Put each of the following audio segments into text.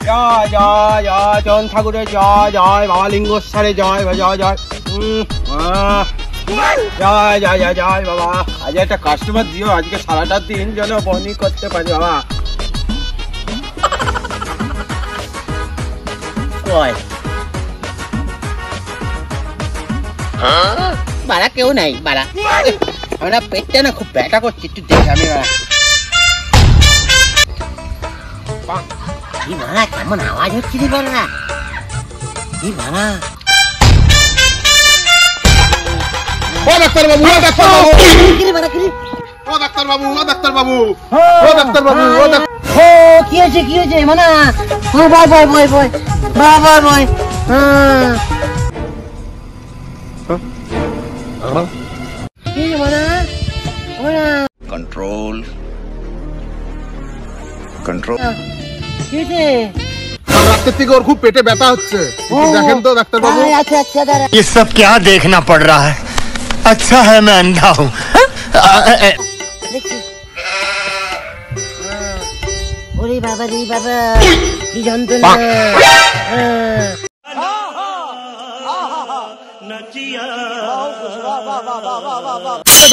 জয় জয় জয় চন ঠাকুরের জয় জয় বাবা লিঙ্গেশ্বরে জয় জয় জয় জয় জয় জয় জয় বাবা। আজ একটা কাস্টমার দিও, আজকে সারাটা দিন যেন বনি করতে পারি বাবা। বাড়া কেউ নাই বাড়া, আমরা পেটটা না খুব ব্যথা করছি, একটু দেখে আমি বাড়া কেমন আওয়াজ হচ্ছে রে বাড়া, এই বাড়া ও ডাক্তার বাবু, ও ডাক্তার বাবু, কিরে বাড়া কিরে, ও ডাক্তার বাবু, ও ডাক্তার বাবু, ও ডাক্তার বাবু, ও ডাক্তার, ও কি হয়েছে মানা, ও বয় বয় বয় বয় বয় বয় বয়, কি মানা মানা कंट्रोल कंट्रोल কি হয়েছে, রাতের থেকে ওর খুব পেটে ব্যথা হচ্ছে, দেখেন তো ডাক্তার বাবু। আচ্ছা আচ্ছা দাঁড়া, ये सब क्या देखना पड़ रहा है, अच्छा है मैं अंधा हूँ। দেখছি ওরে বাবা রে বাবা কি যন্ত্রণা,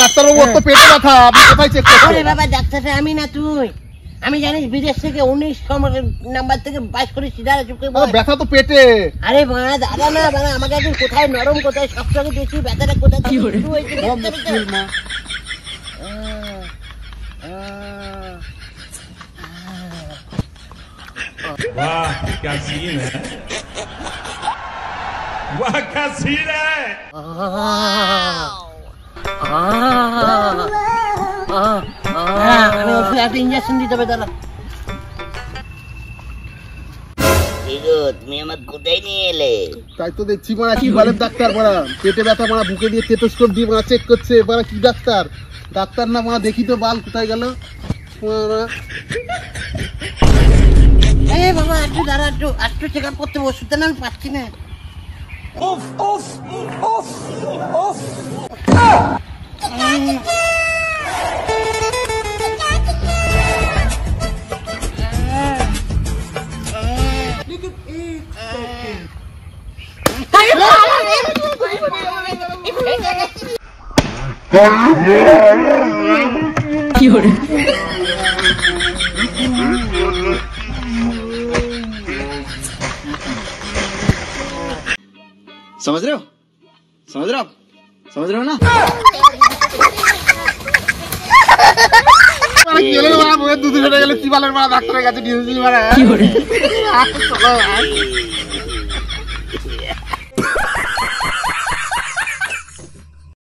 ডাক্তার বাবু ওর তো পেটে ব্যথা, আপনি কোথায় চেক করছেন? ওরে বাবা ডাক্তারটা আমি না তুই, আমি জানিস বিদেশ থেকে 19 নাম্বার থেকে 22 করেছি, দাঁড়া চুপ করে বল। ব্যথা তো পেটে। আরে বাবা দাদা না বাবা, আমাকে এখন কোথায় নরম কোথায় শক্ত দেখি, ব্যথাটা কোথায় শুরু হয়েছে वाह क्या सीन है, वाह क्या सीन है। আমি ওষুধ একটা ইঞ্জেকশন দিতে হবে, দাঁড়া। তুমি আমার কোথায় নিয়ে এলে? তাই তো দেখছি মারা, কি বলেন ডাক্তার মারা, পেটে ব্যথা মারা, বুকে দিয়ে স্টেথোস্কোপ দিয়ে মারা চেক করছে মারা, কি ডাক্তার? ডাক্তার না মারা, দেখি তো বাল কোথায় গেল মারা। এই বাবা একটু দাঁড়া, একটু চেক আপ করতে, ওষুধটা না আমি পাচ্ছি না। समझ रहे हो, समझ रहे हो, समझ रहे हो ना? দুধ গেলে চিবালের মারা ডাক্তারের কাছে নিয়ে মারা।